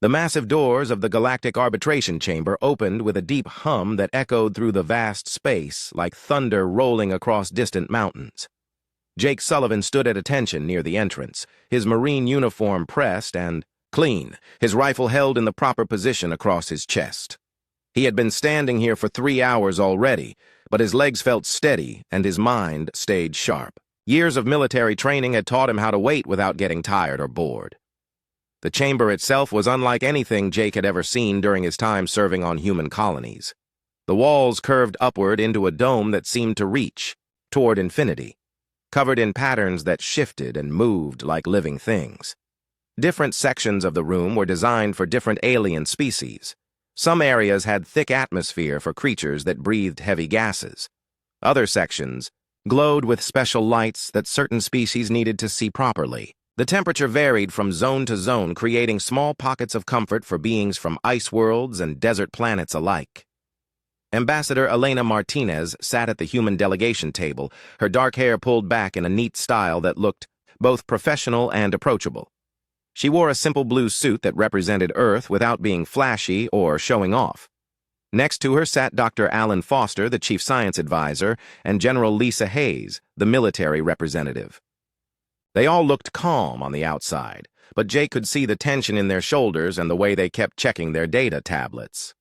The massive doors of the Galactic Arbitration Chamber opened with a deep hum that echoed through the vast space like thunder rolling across distant mountains. Jake Sullivan stood at attention near the entrance, his Marine uniform pressed and clean, his rifle held in the proper position across his chest. He had been standing here for 3 hours already, but his legs felt steady and his mind stayed sharp. Years of military training had taught him how to wait without getting tired or bored. The chamber itself was unlike anything Jake had ever seen during his time serving on human colonies. The walls curved upward into a dome that seemed to reach toward infinity, covered in patterns that shifted and moved like living things. Different sections of the room were designed for different alien species. Some areas had thick atmosphere for creatures that breathed heavy gases. Other sections glowed with special lights that certain species needed to see properly. The temperature varied from zone to zone, creating small pockets of comfort for beings from ice worlds and desert planets alike. Ambassador Elena Martinez sat at the human delegation table, her dark hair pulled back in a neat style that looked both professional and approachable. She wore a simple blue suit that represented Earth without being flashy or showing off. Next to her sat Dr. Alan Foster, the Chief Science Advisor, and General Lisa Hayes, the military representative. They all looked calm on the outside, but Jake could see the tension in their shoulders and the way they kept checking their data tablets.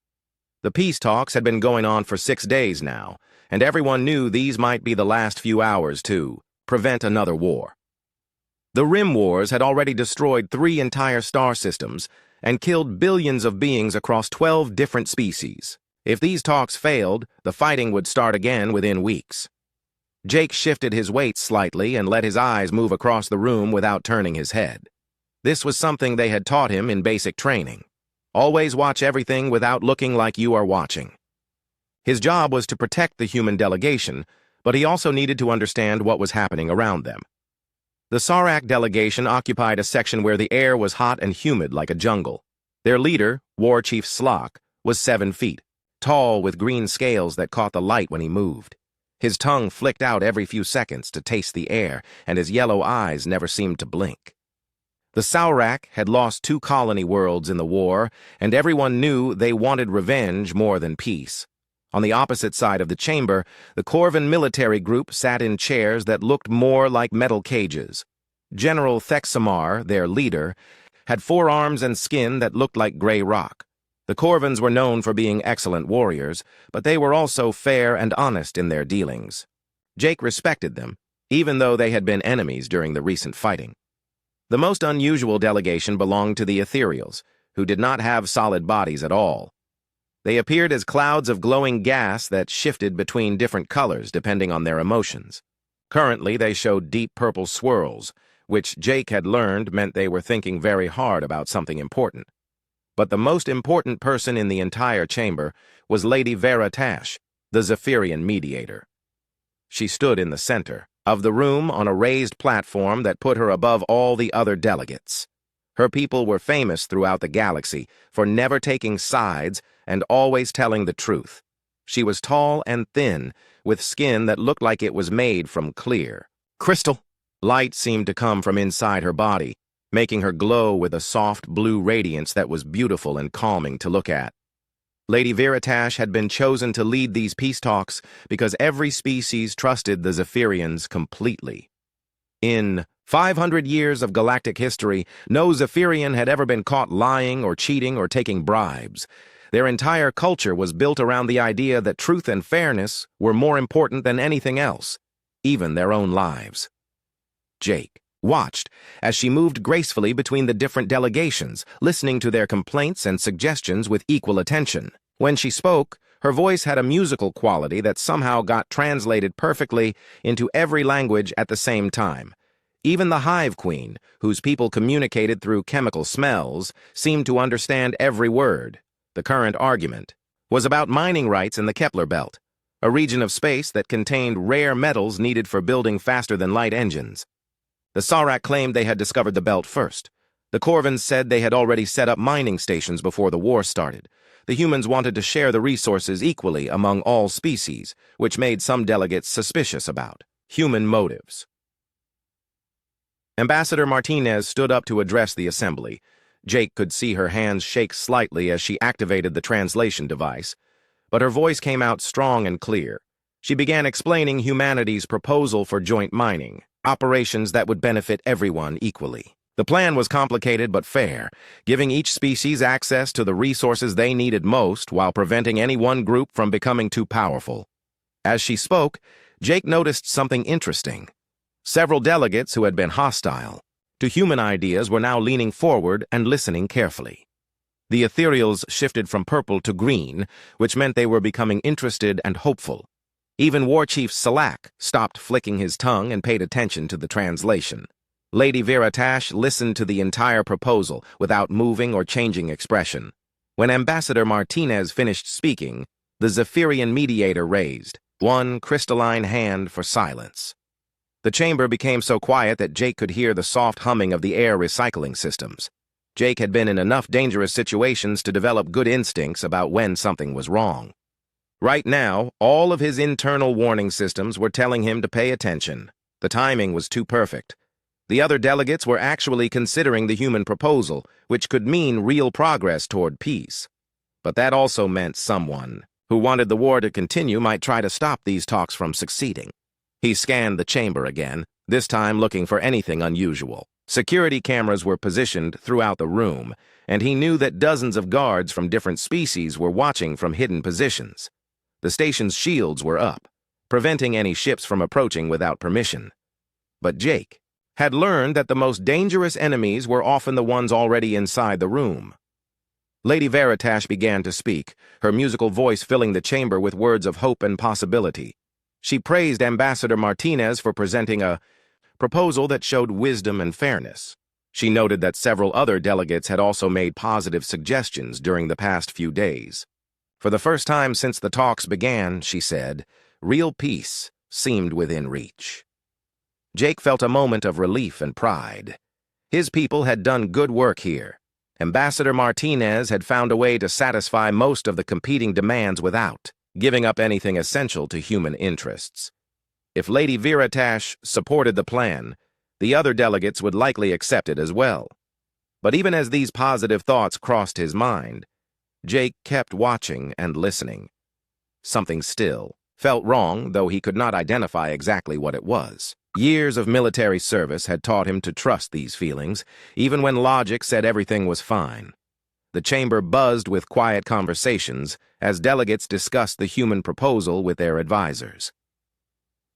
The peace talks had been going on for 6 days now, and everyone knew these might be the last few hours to prevent another war. The Rim Wars had already destroyed 3 entire star systems and killed billions of beings across 12 different species. If these talks failed, the fighting would start again within weeks. Jake shifted his weight slightly and let his eyes move across the room without turning his head. This was something they had taught him in basic training. Always watch everything without looking like you are watching. His job was to protect the human delegation, but he also needed to understand what was happening around them. The Sarlacc delegation occupied a section where the air was hot and humid like a jungle. Their leader, War Chief Slock, was 7 feet, tall with green scales that caught the light when he moved. His tongue flicked out every few seconds to taste the air, and his yellow eyes never seemed to blink. The Sarlacc had lost 2 colony worlds in the war, and everyone knew they wanted revenge more than peace. On the opposite side of the chamber, the Corvan military group sat in chairs that looked more like metal cages. General Thexamar, their leader, had 4 arms and skin that looked like gray rock. The Corvans were known for being excellent warriors, but they were also fair and honest in their dealings. Jake respected them, even though they had been enemies during the recent fighting. The most unusual delegation belonged to the Ethereals, who did not have solid bodies at all. They appeared as clouds of glowing gas that shifted between different colors depending on their emotions. Currently, they showed deep purple swirls, which Jake had learned meant they were thinking very hard about something important. But the most important person in the entire chamber was Lady Vera Tash, the Zephyrian mediator. She stood in the center of the room on a raised platform that put her above all the other delegates. Her people were famous throughout the galaxy for never taking sides and always telling the truth. She was tall and thin, with skin that looked like it was made from clear crystal. Light seemed to come from inside her body, making her glow with a soft blue radiance that was beautiful and calming to look at. Lady Veritash had been chosen to lead these peace talks because every species trusted the Zephyrians completely. In 500 years of galactic history, no Zephyrian had ever been caught lying or cheating or taking bribes. Their entire culture was built around the idea that truth and fairness were more important than anything else, even their own lives. Jake watched as she moved gracefully between the different delegations, listening to their complaints and suggestions with equal attention. When she spoke, her voice had a musical quality that somehow got translated perfectly into every language at the same time. Even the Hive Queen, whose people communicated through chemical smells, seemed to understand every word. The current argument was about mining rights in the Kepler Belt, a region of space that contained rare metals needed for building faster-than-light engines. The Sarlacc claimed they had discovered the belt first. The Corvans said they had already set up mining stations before the war started. The humans wanted to share the resources equally among all species, which made some delegates suspicious about human motives. Ambassador Martinez stood up to address the assembly. Jake could see her hands shake slightly as she activated the translation device, but her voice came out strong and clear. She began explaining humanity's proposal for joint mining, operations that would benefit everyone equally. The plan was complicated but fair, giving each species access to the resources they needed most while preventing any one group from becoming too powerful. As she spoke, Jake noticed something interesting. Several delegates who had been hostile to human ideas were now leaning forward and listening carefully. The ethereals shifted from purple to green, which meant they were becoming interested and hopeful. Even War Chief Salak stopped flicking his tongue and paid attention to the translation. Lady Veritash listened to the entire proposal without moving or changing expression. When Ambassador Martinez finished speaking, the Zephyrian mediator raised one crystalline hand for silence. The chamber became so quiet that Jake could hear the soft humming of the air recycling systems. Jake had been in enough dangerous situations to develop good instincts about when something was wrong. Right now, all of his internal warning systems were telling him to pay attention. The timing was too perfect. The other delegates were actually considering the human proposal, which could mean real progress toward peace. But that also meant someone who wanted the war to continue might try to stop these talks from succeeding. He scanned the chamber again, this time looking for anything unusual. Security cameras were positioned throughout the room, and he knew that dozens of guards from different species were watching from hidden positions. The station's shields were up, preventing any ships from approaching without permission. But Jake had learned that the most dangerous enemies were often the ones already inside the room. Lady Veritash began to speak, her musical voice filling the chamber with words of hope and possibility. She praised Ambassador Martinez for presenting a proposal that showed wisdom and fairness. She noted that several other delegates had also made positive suggestions during the past few days. For the first time since the talks began, she said, real peace seemed within reach. Jake felt a moment of relief and pride. His people had done good work here. Ambassador Martinez had found a way to satisfy most of the competing demands without giving up anything essential to human interests. If Lady Veritash supported the plan, the other delegates would likely accept it as well. But even as these positive thoughts crossed his mind, Jake kept watching and listening. Something still felt wrong, though he could not identify exactly what it was. Years of military service had taught him to trust these feelings, even when logic said everything was fine. The chamber buzzed with quiet conversations as delegates discussed the human proposal with their advisors.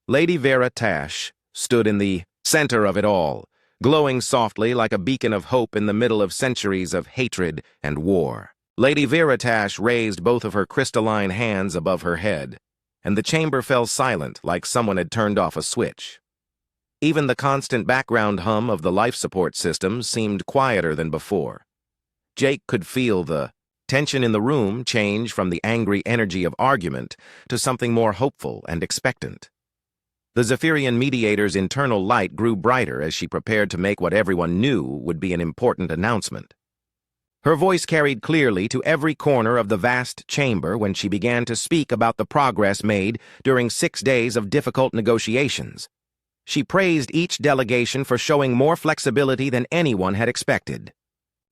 Lady Veritash stood in the center of it all, glowing softly like a beacon of hope in the middle of centuries of hatred and war. Lady Veritash raised both of her crystalline hands above her head, and the chamber fell silent like someone had turned off a switch. Even the constant background hum of the life support system seemed quieter than before. Jake could feel the tension in the room change from the angry energy of argument to something more hopeful and expectant. The Zephyrian mediator's internal light grew brighter as she prepared to make what everyone knew would be an important announcement. Her voice carried clearly to every corner of the vast chamber when she began to speak about the progress made during 6 days of difficult negotiations. She praised each delegation for showing more flexibility than anyone had expected.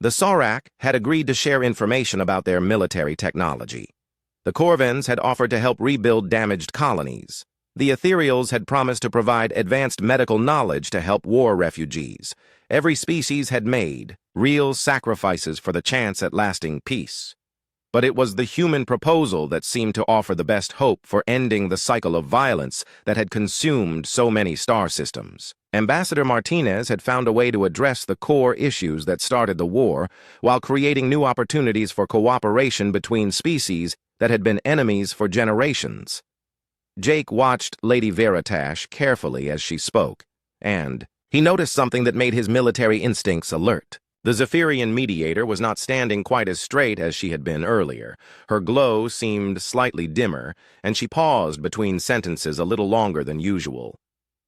The Saurak had agreed to share information about their military technology. The Corvins had offered to help rebuild damaged colonies. The Ethereals had promised to provide advanced medical knowledge to help war refugees. Every species had made real sacrifices for the chance at lasting peace. But it was the human proposal that seemed to offer the best hope for ending the cycle of violence that had consumed so many star systems. Ambassador Martinez had found a way to address the core issues that started the war while creating new opportunities for cooperation between species that had been enemies for generations. Jake watched Lady Veritash carefully as she spoke, and he noticed something that made his military instincts alert. The Zephyrian mediator was not standing quite as straight as she had been earlier. Her glow seemed slightly dimmer, and she paused between sentences a little longer than usual.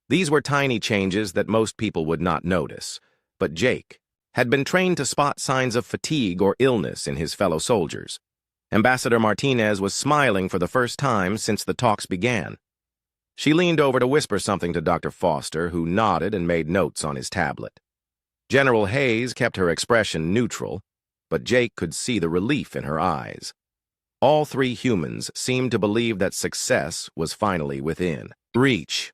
These were tiny changes that most people would not notice, but Jake had been trained to spot signs of fatigue or illness in his fellow soldiers. Ambassador Martinez was smiling for the first time since the talks began. She leaned over to whisper something to Dr. Foster, who nodded and made notes on his tablet. General Hayes kept her expression neutral, but Jake could see the relief in her eyes. All three humans seemed to believe that success was finally within reach.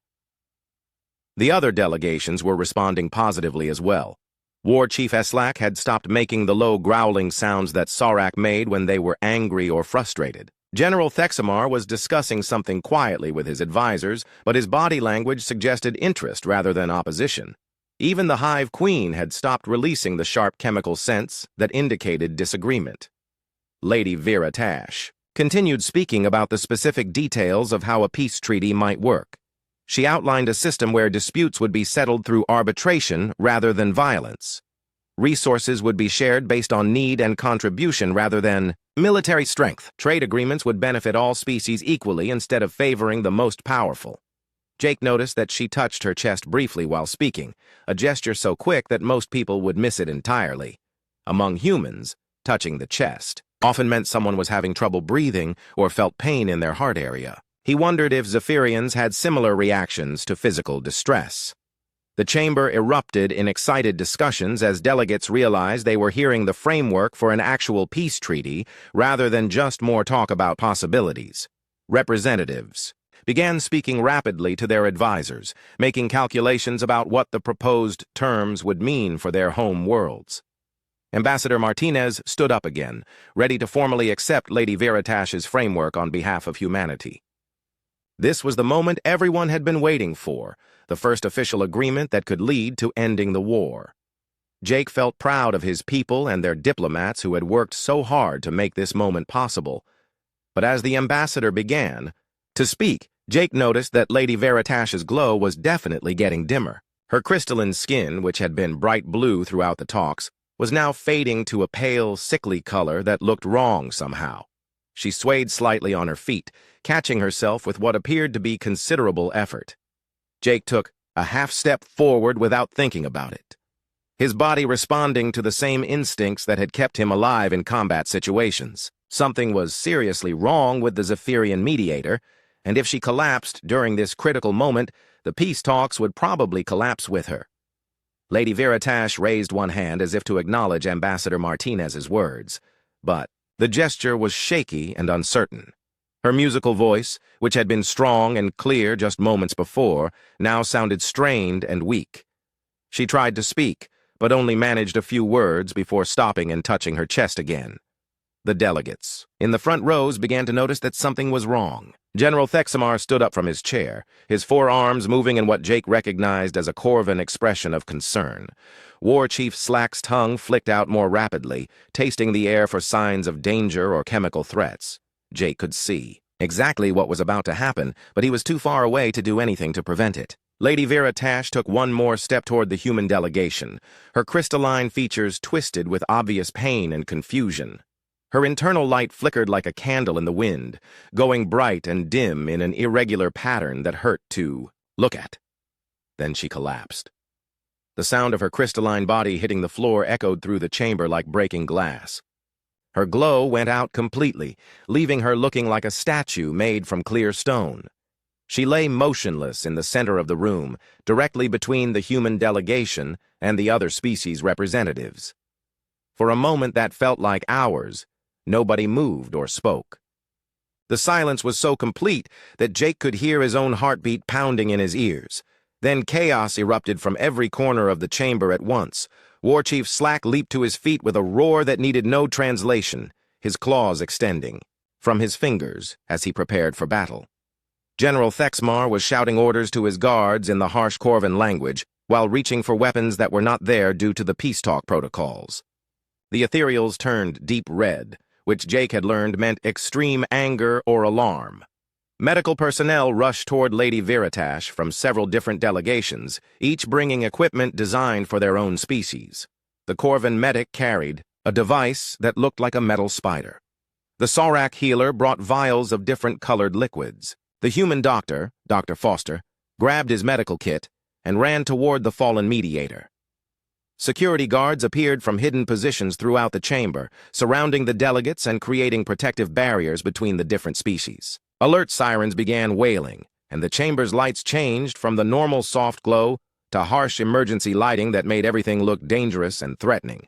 The other delegations were responding positively as well. War Chief Eslak had stopped making the low growling sounds that Saurak made when they were angry or frustrated. General Thexamar was discussing something quietly with his advisors, but his body language suggested interest rather than opposition. Even the Hive Queen had stopped releasing the sharp chemical scents that indicated disagreement. Lady Vera Tash continued speaking about the specific details of how a peace treaty might work. She outlined a system where disputes would be settled through arbitration rather than violence. Resources would be shared based on need and contribution rather than military strength. Trade agreements would benefit all species equally instead of favoring the most powerful. Jake noticed that she touched her chest briefly while speaking, a gesture so quick that most people would miss it entirely. Among humans, touching the chest often meant someone was having trouble breathing or felt pain in their heart area. He wondered if Zephyrians had similar reactions to physical distress. The chamber erupted in excited discussions as delegates realized they were hearing the framework for an actual peace treaty rather than just more talk about possibilities. Representatives began speaking rapidly to their advisors, making calculations about what the proposed terms would mean for their home worlds. Ambassador Martinez stood up again, ready to formally accept Lady Veritash's framework on behalf of humanity. This was the moment everyone had been waiting for, the first official agreement that could lead to ending the war. Jake felt proud of his people and their diplomats who had worked so hard to make this moment possible. But as the ambassador began to speak, Jake noticed that Lady Veritash's glow was definitely getting dimmer. Her crystalline skin, which had been bright blue throughout the talks, was now fading to a pale, sickly color that looked wrong somehow. She swayed slightly on her feet, catching herself with what appeared to be considerable effort. Jake took a half-step forward without thinking about it, his body responding to the same instincts that had kept him alive in combat situations. Something was seriously wrong with the Zephyrian mediator, and if she collapsed during this critical moment, the peace talks would probably collapse with her. Lady Veritash raised one hand as if to acknowledge Ambassador Martinez's words, but the gesture was shaky and uncertain. Her musical voice, which had been strong and clear just moments before, now sounded strained and weak. She tried to speak, but only managed a few words before stopping and touching her chest again. The delegates in the front rows began to notice that something was wrong. General Thexamar stood up from his chair, his forearms moving in what Jake recognized as a Corvan expression of concern. War Chief Slack's tongue flicked out more rapidly, tasting the air for signs of danger or chemical threats. Jake could see exactly what was about to happen, but he was too far away to do anything to prevent it. Lady Veritash took one more step toward the human delegation, her crystalline features twisted with obvious pain and confusion. Her internal light flickered like a candle in the wind, going bright and dim in an irregular pattern that hurt to look at. Then she collapsed. The sound of her crystalline body hitting the floor echoed through the chamber like breaking glass. Her glow went out completely, leaving her looking like a statue made from clear stone. She lay motionless in the center of the room, directly between the human delegation and the other species representatives. For a moment that felt like hours, nobody moved or spoke. The silence was so complete that Jake could hear his own heartbeat pounding in his ears. Then chaos erupted from every corner of the chamber at once. War Chief Slack leaped to his feet with a roar that needed no translation, his claws extending from his fingers as he prepared for battle. General Thexmar was shouting orders to his guards in the harsh Corvan language while reaching for weapons that were not there due to the peace talk protocols. The ethereals turned deep red, which Jake had learned meant extreme anger or alarm. Medical personnel rushed toward Lady Veritash from several different delegations, each bringing equipment designed for their own species. The Corvan medic carried a device that looked like a metal spider. The Saurak healer brought vials of different colored liquids. The human doctor, Dr. Foster, grabbed his medical kit and ran toward the fallen mediator. Security guards appeared from hidden positions throughout the chamber, surrounding the delegates and creating protective barriers between the different species. Alert sirens began wailing, and the chamber's lights changed from the normal soft glow to harsh emergency lighting that made everything look dangerous and threatening.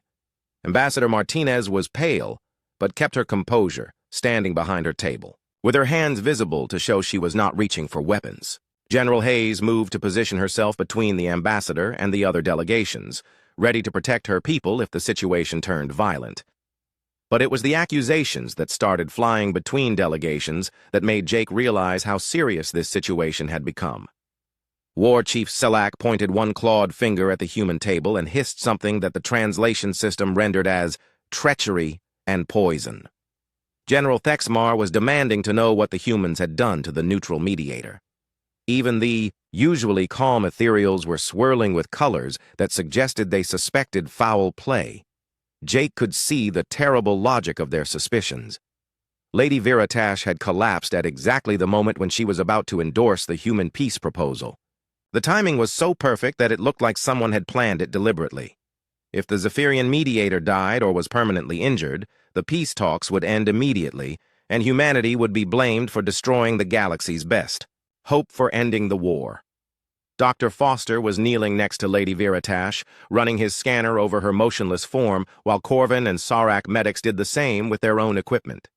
Ambassador Martinez was pale, but kept her composure, standing behind her table, with her hands visible to show she was not reaching for weapons. General Hayes moved to position herself between the ambassador and the other delegations, ready to protect her people if the situation turned violent. But it was the accusations that started flying between delegations that made Jake realize how serious this situation had become. War Chief Selak pointed one clawed finger at the human table and hissed something that the translation system rendered as treachery and poison. General Thexmar was demanding to know what the humans had done to the neutral mediator. Even the usually calm ethereals were swirling with colors that suggested they suspected foul play. Jake could see the terrible logic of their suspicions. Lady Viratash had collapsed at exactly the moment when she was about to endorse the human peace proposal. The timing was so perfect that it looked like someone had planned it deliberately. If the Zephyrian mediator died or was permanently injured, the peace talks would end immediately, and humanity would be blamed for destroying the galaxy's best hope for ending the war. Dr. Foster was kneeling next to Lady Viratash, running his scanner over her motionless form, while Corvin and Sarak medics did the same with their own equipment.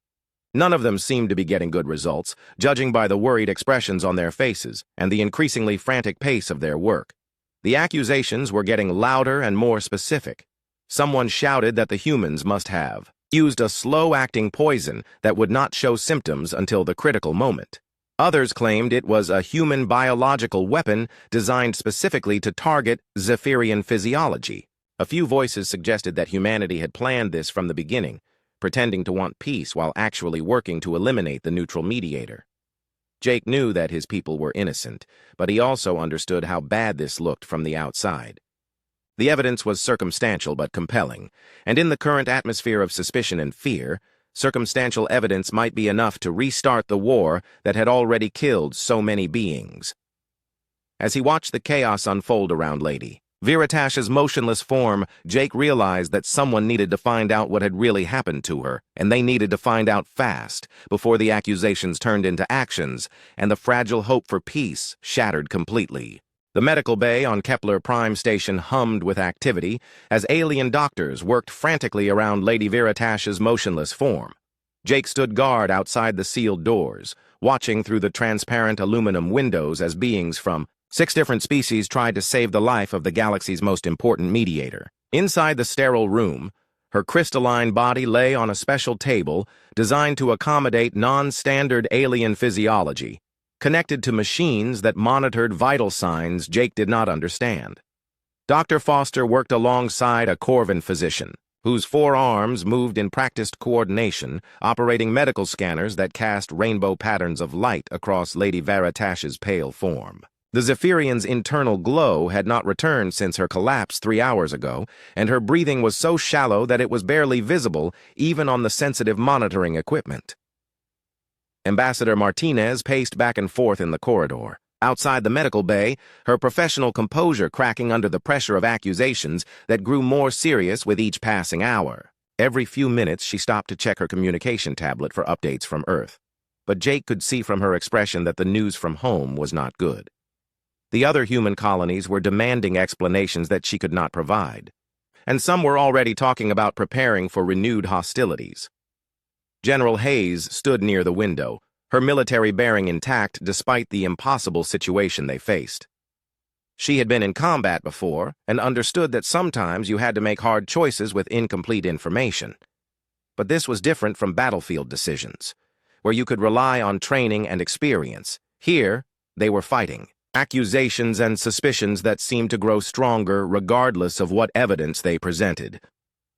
None of them seemed to be getting good results, judging by the worried expressions on their faces and the increasingly frantic pace of their work. The accusations were getting louder and more specific. Someone shouted that the humans must have used a slow-acting poison that would not show symptoms until the critical moment. Others claimed it was a human biological weapon designed specifically to target Zephyrian physiology. A few voices suggested that humanity had planned this from the beginning, pretending to want peace while actually working to eliminate the neutral mediator. Jake knew that his people were innocent, but he also understood how bad this looked from the outside. The evidence was circumstantial but compelling, and in the current atmosphere of suspicion and fear, circumstantial evidence might be enough to restart the war that had already killed so many beings. As he watched the chaos unfold around Lady Viratash's motionless form, Jake realized that someone needed to find out what had really happened to her, and they needed to find out fast, before the accusations turned into actions, and the fragile hope for peace shattered completely. The medical bay on Kepler Prime Station hummed with activity as alien doctors worked frantically around Lady Viratash's motionless form. Jake stood guard outside the sealed doors, watching through the transparent aluminum windows as beings from 6 different species tried to save the life of the galaxy's most important mediator. Inside the sterile room, her crystalline body lay on a special table designed to accommodate non-standard alien physiology, connected to machines that monitored vital signs Jake did not understand. Dr. Foster worked alongside a Corvin physician, whose 4 arms moved in practiced coordination, operating medical scanners that cast rainbow patterns of light across Lady Viratash's pale form. The Zephyrian's internal glow had not returned since her collapse 3 hours ago, and her breathing was so shallow that it was barely visible even on the sensitive monitoring equipment. Ambassador Martinez paced back and forth in the corridor. Outside the medical bay, her professional composure cracking under the pressure of accusations that grew more serious with each passing hour. Every few minutes, she stopped to check her communication tablet for updates from Earth. But Jake could see from her expression that the news from home was not good. The other human colonies were demanding explanations that she could not provide, and some were already talking about preparing for renewed hostilities. General Hayes stood near the window, her military bearing intact despite the impossible situation they faced. She had been in combat before and understood that sometimes you had to make hard choices with incomplete information. But this was different from battlefield decisions, where you could rely on training and experience. Here, they were fighting. Accusations and suspicions that seemed to grow stronger regardless of what evidence they presented.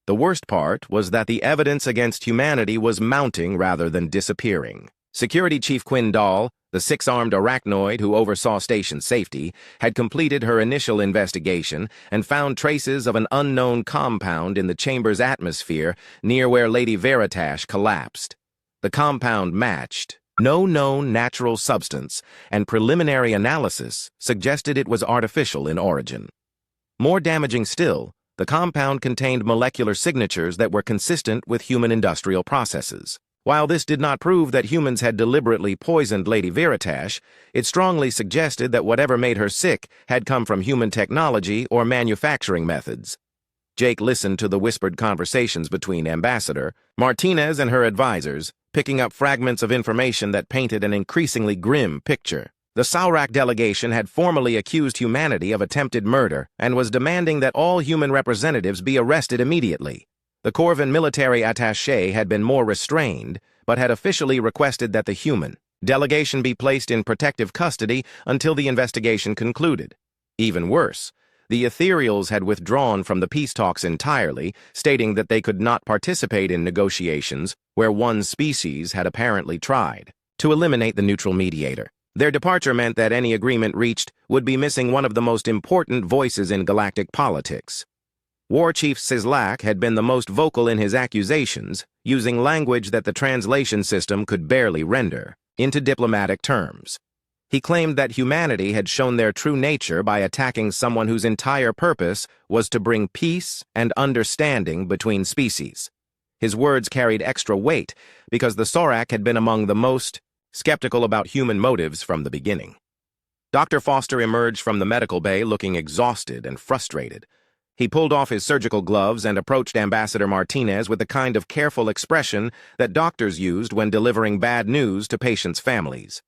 The worst part was that the evidence against humanity was mounting rather than disappearing. Security Chief Quinn Dahl, the 6-armed arachnoid who oversaw station safety, had completed her initial investigation and found traces of an unknown compound in the chamber's atmosphere near where Lady Viratash collapsed. The compound matched no known natural substance, and preliminary analysis suggested it was artificial in origin. More damaging still, the compound contained molecular signatures that were consistent with human industrial processes. While this did not prove that humans had deliberately poisoned Lady Veritash, it strongly suggested that whatever made her sick had come from human technology or manufacturing methods. Jake listened to the whispered conversations between Ambassador Martinez and her advisors, picking up fragments of information that painted an increasingly grim picture. The Saurak delegation had formally accused humanity of attempted murder and was demanding that all human representatives be arrested immediately. The Corvin military attaché had been more restrained, but had officially requested that the human delegation be placed in protective custody until the investigation concluded. Even worse, the Ethereals had withdrawn from the peace talks entirely, stating that they could not participate in negotiations where one species had apparently tried to eliminate the neutral mediator. Their departure meant that any agreement reached would be missing one of the most important voices in galactic politics. War Chief Sislak had been the most vocal in his accusations, using language that the translation system could barely render into diplomatic terms. He claimed that humanity had shown their true nature by attacking someone whose entire purpose was to bring peace and understanding between species. His words carried extra weight because the Saurak had been among the most skeptical about human motives from the beginning. Dr. Foster emerged from the medical bay looking exhausted and frustrated. He pulled off his surgical gloves and approached Ambassador Martinez with the kind of careful expression that doctors used when delivering bad news to patients' families.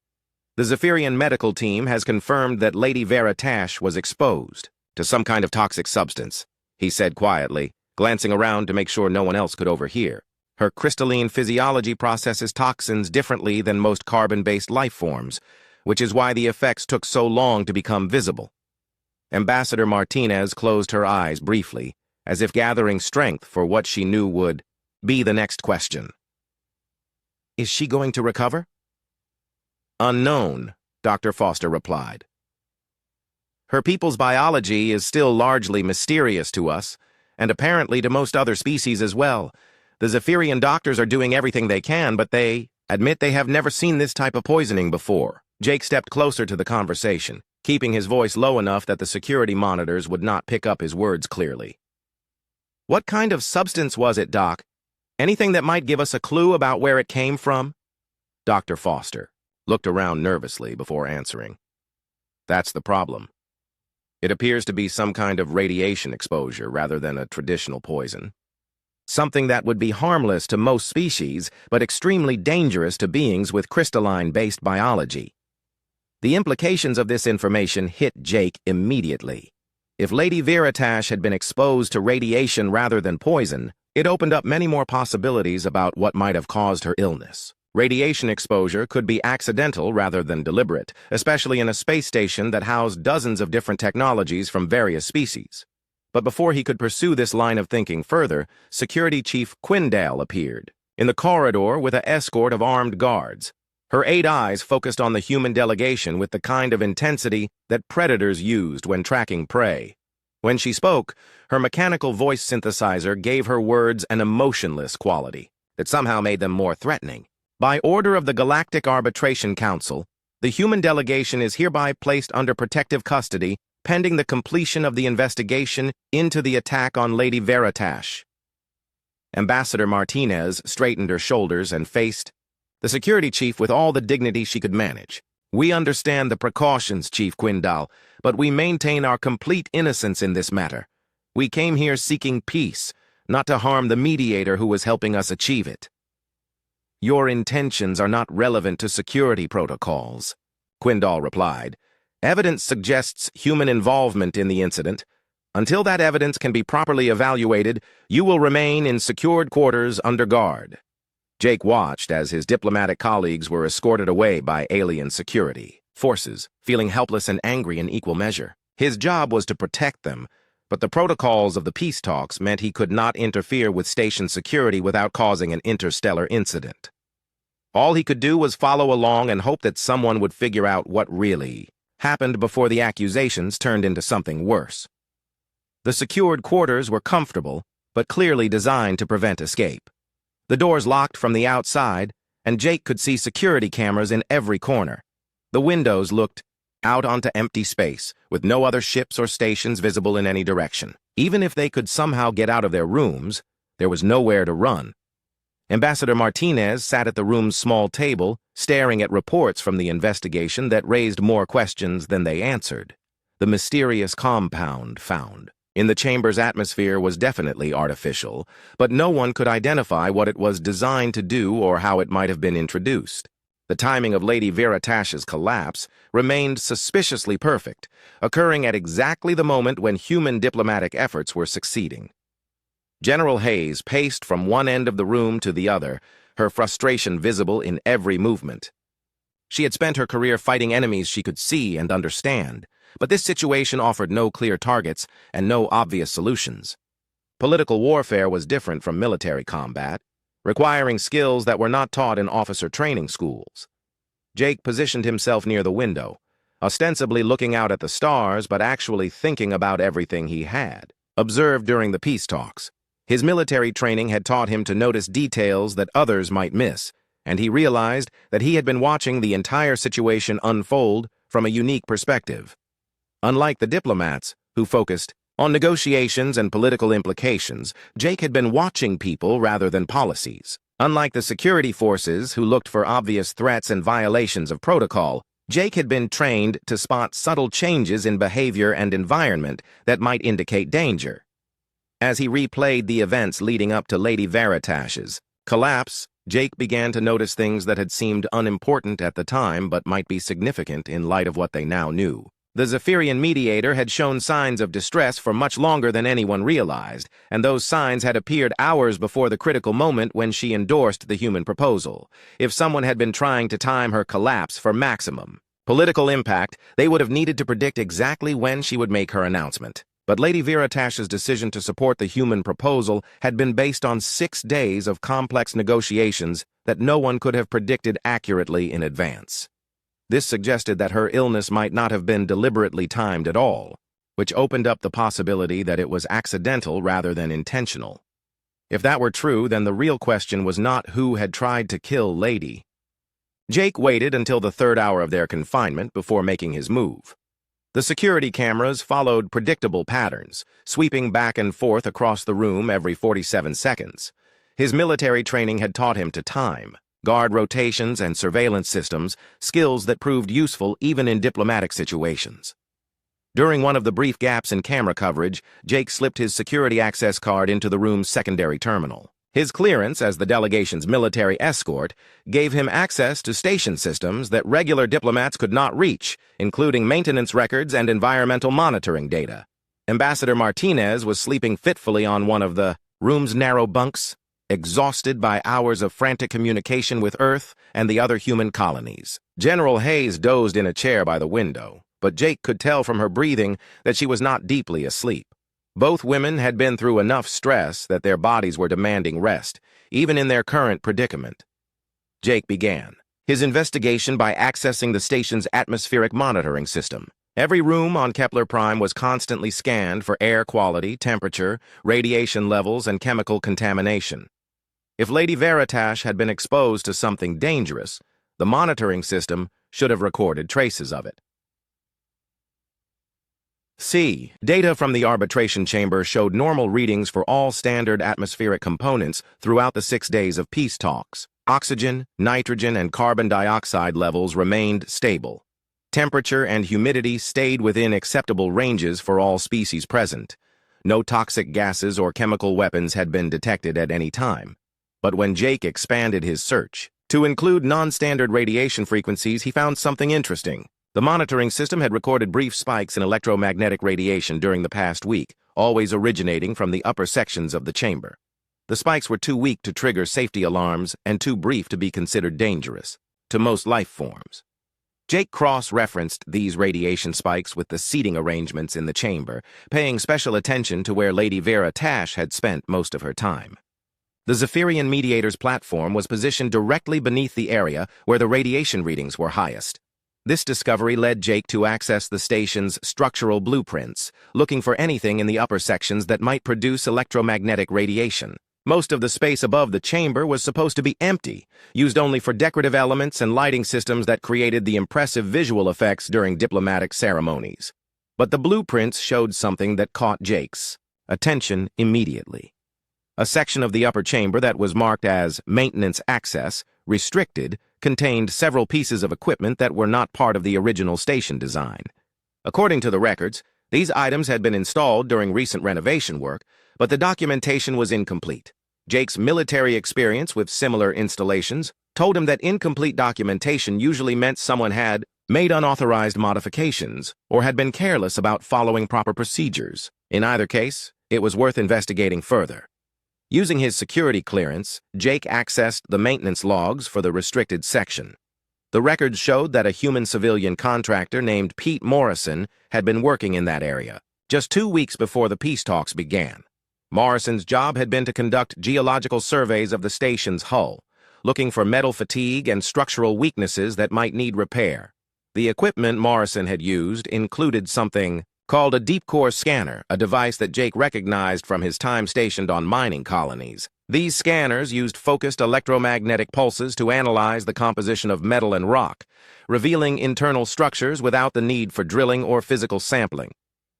The Zephyrian medical team has confirmed that Lady Veritash was exposed to some kind of toxic substance, he said quietly, glancing around to make sure no one else could overhear. Her crystalline physiology processes toxins differently than most carbon-based life forms, which is why the effects took so long to become visible. Ambassador Martinez closed her eyes briefly, as if gathering strength for what she knew would be the next question. Is she going to recover? Unknown, Dr. Foster replied. Her people's biology is still largely mysterious to us, and apparently to most other species as well. The Zephyrian doctors are doing everything they can, but they admit they have never seen this type of poisoning before. Jake stepped closer to the conversation, keeping his voice low enough that the security monitors would not pick up his words clearly. What kind of substance was it, Doc? Anything that might give us a clue about where it came from? Dr. Foster looked around nervously before answering. That's the problem. It appears to be some kind of radiation exposure rather than a traditional poison. Something that would be harmless to most species, but extremely dangerous to beings with crystalline-based biology. The implications of this information hit Jake immediately. If Lady Veritash had been exposed to radiation rather than poison, it opened up many more possibilities about what might have caused her illness. Radiation exposure could be accidental rather than deliberate, especially in a space station that housed dozens of different technologies from various species. But before he could pursue this line of thinking further, Security Chief Quindale appeared, in the corridor with an escort of armed guards. Her 8 eyes focused on the human delegation with the kind of intensity that predators used when tracking prey. When she spoke, her mechanical voice synthesizer gave her words an emotionless quality that somehow made them more threatening. By order of the Galactic Arbitration Council, the human delegation is hereby placed under protective custody pending the completion of the investigation into the attack on Lady Veritash. Ambassador Martinez straightened her shoulders and faced the security chief with all the dignity she could manage. We understand the precautions, Chief Quindale, but we maintain our complete innocence in this matter. We came here seeking peace, not to harm the mediator who was helping us achieve it. Your intentions are not relevant to security protocols, Quindale replied. Evidence suggests human involvement in the incident. Until that evidence can be properly evaluated, you will remain in secured quarters under guard. Jake watched as his diplomatic colleagues were escorted away by alien security forces, feeling helpless and angry in equal measure. His job was to protect them, but the protocols of the peace talks meant he could not interfere with station security without causing an interstellar incident. All he could do was follow along and hope that someone would figure out what really happened before the accusations turned into something worse. The secured quarters were comfortable, but clearly designed to prevent escape. The doors locked from the outside, and Jake could see security cameras in every corner. The windows looked out onto empty space, with no other ships or stations visible in any direction. Even if they could somehow get out of their rooms, there was nowhere to run. Ambassador Martinez sat at the room's small table, staring at reports from the investigation that raised more questions than they answered. The mysterious compound found in the chamber's atmosphere was definitely artificial, but no one could identify what it was designed to do or how it might have been introduced. The timing of Lady Veritash's collapse remained suspiciously perfect, occurring at exactly the moment when human diplomatic efforts were succeeding. General Hayes paced from one end of the room to the other, her frustration visible in every movement. She had spent her career fighting enemies she could see and understand, but this situation offered no clear targets and no obvious solutions. Political warfare was different from military combat, requiring skills that were not taught in officer training schools. Jake positioned himself near the window, ostensibly looking out at the stars but actually thinking about everything he had observed during the peace talks. His military training had taught him to notice details that others might miss, and he realized that he had been watching the entire situation unfold from a unique perspective. Unlike the diplomats, who focused on negotiations and political implications, Jake had been watching people rather than policies. Unlike the security forces, who looked for obvious threats and violations of protocol, Jake had been trained to spot subtle changes in behavior and environment that might indicate danger. As he replayed the events leading up to Lady Veritash's collapse, Jake began to notice things that had seemed unimportant at the time but might be significant in light of what they now knew. The Zephyrian mediator had shown signs of distress for much longer than anyone realized, and those signs had appeared hours before the critical moment when she endorsed the human proposal. If someone had been trying to time her collapse for maximum political impact, they would have needed to predict exactly when she would make her announcement. But Lady Veritash's decision to support the human proposal had been based on 6 days of complex negotiations that no one could have predicted accurately in advance. This suggested that her illness might not have been deliberately timed at all, which opened up the possibility that it was accidental rather than intentional. If that were true, then the real question was not who had tried to kill Lady. Jake waited until the 3rd hour of their confinement before making his move. The security cameras followed predictable patterns, sweeping back and forth across the room every 47 seconds. His military training had taught him to time guard rotations and surveillance systems, skills that proved useful even in diplomatic situations. During one of the brief gaps in camera coverage, Jake slipped his security access card into the room's secondary terminal. His clearance as the delegation's military escort gave him access to station systems that regular diplomats could not reach, including maintenance records and environmental monitoring data. Ambassador Martinez was sleeping fitfully on one of the room's narrow bunks, exhausted by hours of frantic communication with Earth and the other human colonies. General Hayes dozed in a chair by the window, but Jake could tell from her breathing that she was not deeply asleep. Both women had been through enough stress that their bodies were demanding rest, even in their current predicament. Jake began his investigation by accessing the station's atmospheric monitoring system. Every room on Kepler Prime was constantly scanned for air quality, temperature, radiation levels, and chemical contamination. If Lady Veritash had been exposed to something dangerous, the monitoring system should have recorded traces of it. C. Data from the arbitration chamber showed normal readings for all standard atmospheric components throughout the 6 days of peace talks. Oxygen, nitrogen, and carbon dioxide levels remained stable. Temperature and humidity stayed within acceptable ranges for all species present. No toxic gases or chemical weapons had been detected at any time. But when Jake expanded his search to include non-standard radiation frequencies, he found something interesting. The monitoring system had recorded brief spikes in electromagnetic radiation during the past week, always originating from the upper sections of the chamber. The spikes were too weak to trigger safety alarms and too brief to be considered dangerous to most life forms. Jake cross-referenced these radiation spikes with the seating arrangements in the chamber, paying special attention to where Lady Veritash had spent most of her time. The Zephyrian mediator's platform was positioned directly beneath the area where the radiation readings were highest. This discovery led Jake to access the station's structural blueprints, looking for anything in the upper sections that might produce electromagnetic radiation. Most of the space above the chamber was supposed to be empty, used only for decorative elements and lighting systems that created the impressive visual effects during diplomatic ceremonies. But the blueprints showed something that caught Jake's attention immediately. A section of the upper chamber that was marked as Maintenance Access, Restricted, contained several pieces of equipment that were not part of the original station design. According to the records, these items had been installed during recent renovation work, but the documentation was incomplete. Jake's military experience with similar installations told him that incomplete documentation usually meant someone had made unauthorized modifications or had been careless about following proper procedures. In either case, it was worth investigating further. Using his security clearance, Jake accessed the maintenance logs for the restricted section. The records showed that a human civilian contractor named Pete Morrison had been working in that area, just 2 weeks before the peace talks began. Morrison's job had been to conduct geological surveys of the station's hull, looking for metal fatigue and structural weaknesses that might need repair. The equipment Morrison had used included something called a deep core scanner, a device that Jake recognized from his time stationed on mining colonies. These scanners used focused electromagnetic pulses to analyze the composition of metal and rock, revealing internal structures without the need for drilling or physical sampling.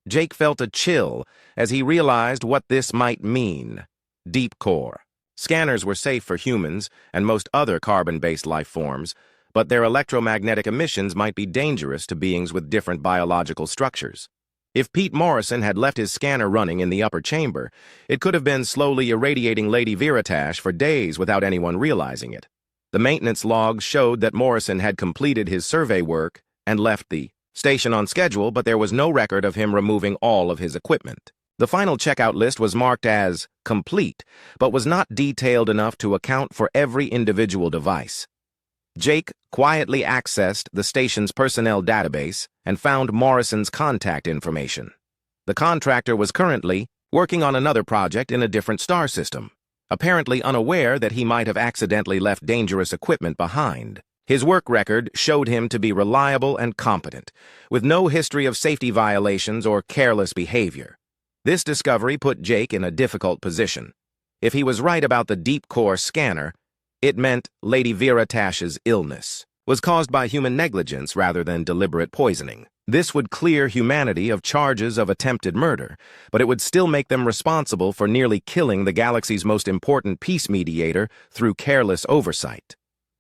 Jake felt a chill as he realized what this might mean. Deep core. Scanners were safe for humans and most other carbon-based life forms, but their electromagnetic emissions might be dangerous to beings with different biological structures. If Pete Morrison had left his scanner running in the upper chamber, it could have been slowly irradiating Lady Viratash for days without anyone realizing it. The maintenance logs showed that Morrison had completed his survey work and left the station on schedule, but there was no record of him removing all of his equipment. The final checkout list was marked as complete, but was not detailed enough to account for every individual device. Jake quietly accessed the station's personnel database and found Morrison's contact information. The contractor was currently working on another project in a different star system, apparently unaware that he might have accidentally left dangerous equipment behind. His work record showed him to be reliable and competent, with no history of safety violations or careless behavior. This discovery put Jake in a difficult position. If he was right about the deep core scanner, it meant Lady Viratash's illness was caused by human negligence rather than deliberate poisoning. This would clear humanity of charges of attempted murder, but it would still make them responsible for nearly killing the galaxy's most important peace mediator through careless oversight.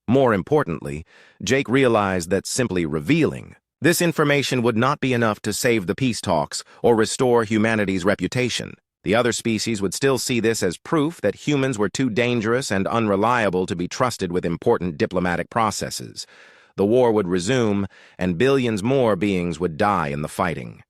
More importantly, Jake realized that simply revealing this information would not be enough to save the peace talks or restore humanity's reputation. The other species would still see this as proof that humans were too dangerous and unreliable to be trusted with important diplomatic processes. The war would resume, and billions more beings would die in the fighting.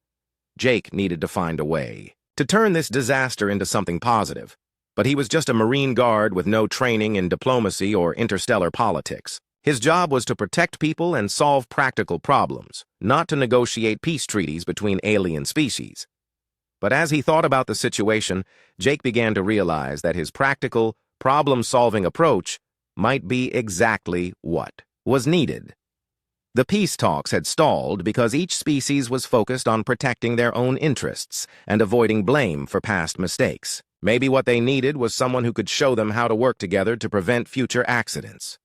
Jake needed to find a way to turn this disaster into something positive, but he was just a Marine guard with no training in diplomacy or interstellar politics. His job was to protect people and solve practical problems, not to negotiate peace treaties between alien species. But as he thought about the situation, Jake began to realize that his practical, problem-solving approach might be exactly what was needed. The peace talks had stalled because each species was focused on protecting their own interests and avoiding blame for past mistakes. Maybe what they needed was someone who could show them how to work together to prevent future accidents.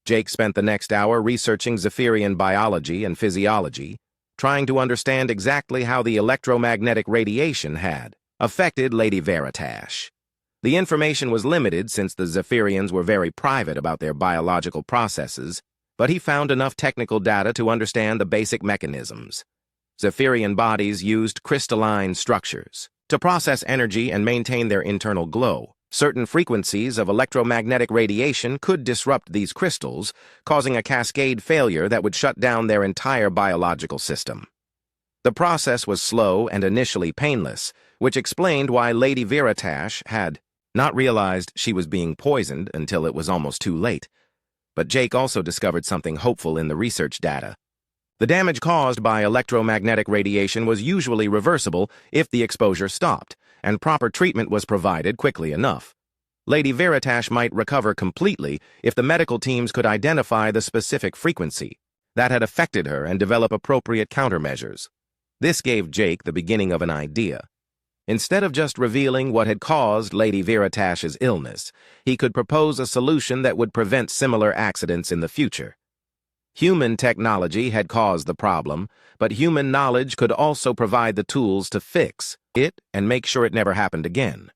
Jake spent the next hour researching Zephyrian biology and physiology, trying to understand exactly how the electromagnetic radiation had affected Lady Viratash. The information was limited since the Zephyrians were very private about their biological processes, but he found enough technical data to understand the basic mechanisms. Zephyrian bodies used crystalline structures to process energy and maintain their internal glow. Certain frequencies of electromagnetic radiation could disrupt these crystals, causing a cascade failure that would shut down their entire biological system. The process was slow and initially painless, which explained why Lady Viratash had not realized she was being poisoned until it was almost too late. But Jake also discovered something hopeful in the research data. The damage caused by electromagnetic radiation was usually reversible if the exposure stopped, and proper treatment was provided quickly enough. Lady Viratash might recover completely if the medical teams could identify the specific frequency that had affected her and develop appropriate countermeasures. This gave Jake the beginning of an idea. Instead of just revealing what had caused Lady Viratash's illness, he could propose a solution that would prevent similar accidents in the future. Human technology had caused the problem, but human knowledge could also provide the tools to fix it and make sure it never happened again.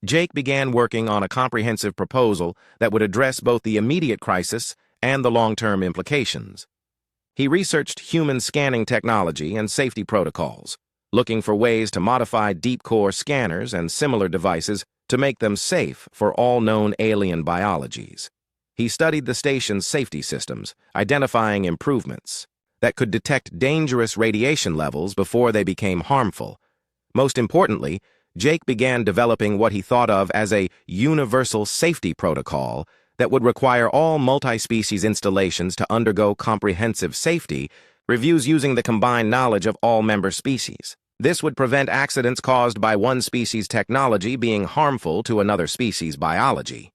Jake began working on a comprehensive proposal that would address both the immediate crisis and the long-term implications. He researched human scanning technology and safety protocols, looking for ways to modify deep-core scanners and similar devices to make them safe for all known alien biologies. He studied the station's safety systems, identifying improvements that could detect dangerous radiation levels before they became harmful. Most importantly, Jake began developing what he thought of as a universal safety protocol that would require all multi-species installations to undergo comprehensive safety reviews using the combined knowledge of all member species. This would prevent accidents caused by one species' technology being harmful to another species' biology.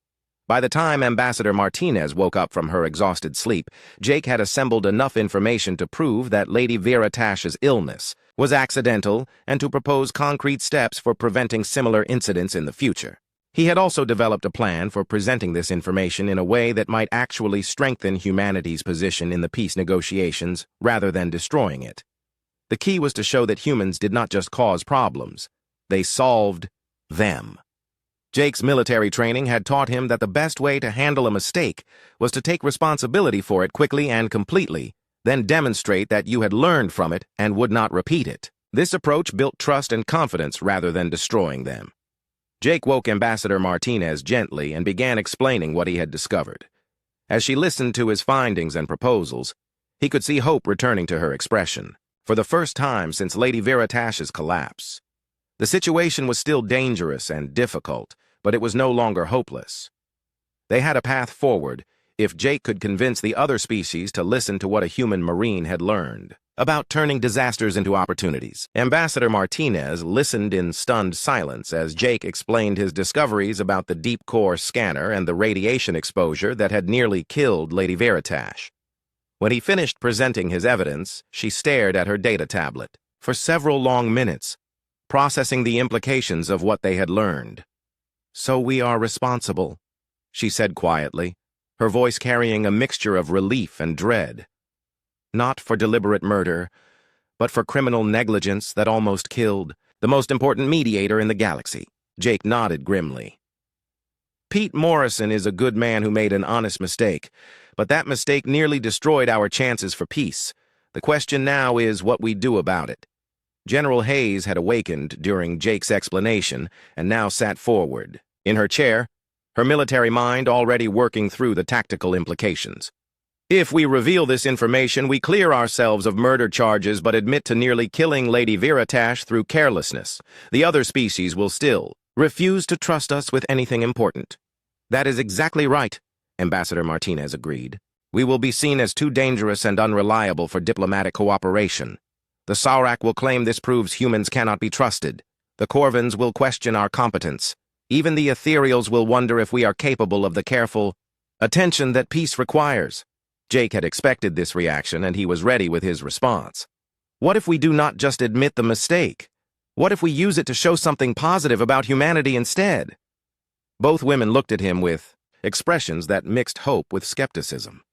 By the time Ambassador Martinez woke up from her exhausted sleep, Jake had assembled enough information to prove that Lady Vera Tash's illness was accidental and to propose concrete steps for preventing similar incidents in the future. He had also developed a plan for presenting this information in a way that might actually strengthen humanity's position in the peace negotiations rather than destroying it. The key was to show that humans did not just cause problems, they solved them. Jake's military training had taught him that the best way to handle a mistake was to take responsibility for it quickly and completely, then demonstrate that you had learned from it and would not repeat it. This approach built trust and confidence rather than destroying them. Jake woke Ambassador Martinez gently and began explaining what he had discovered. As she listened to his findings and proposals, he could see hope returning to her expression, for the first time since Lady Vera Tash's collapse. The situation was still dangerous and difficult, but it was no longer hopeless. They had a path forward if Jake could convince the other species to listen to what a human Marine had learned about turning disasters into opportunities. Ambassador Martinez listened in stunned silence as Jake explained his discoveries about the deep-core scanner and the radiation exposure that had nearly killed Lady Veritash. When he finished presenting his evidence, she stared at her data tablet for several long minutes, processing the implications of what they had learned. "So we are responsible," she said quietly, her voice carrying a mixture of relief and dread. "Not for deliberate murder, but for criminal negligence that almost killed the most important mediator in the galaxy." Jake nodded grimly. "Pete Morrison is a good man who made an honest mistake, but that mistake nearly destroyed our chances for peace. The question now is what we do about it." General Hayes had awakened during Jake's explanation and now sat forward, in her chair, her military mind already working through the tactical implications. "If we reveal this information, we clear ourselves of murder charges but admit to nearly killing Lady Veritash through carelessness. The other species will still refuse to trust us with anything important." "That is exactly right," Ambassador Martinez agreed. "We will be seen as too dangerous and unreliable for diplomatic cooperation. The Saurak will claim this proves humans cannot be trusted. The Corvins will question our competence. Even the Ethereals will wonder if we are capable of the careful attention that peace requires." Jake had expected this reaction, and he was ready with his response. "What if we do not just admit the mistake? What if we use it to show something positive about humanity instead?" Both women looked at him with expressions that mixed hope with skepticism.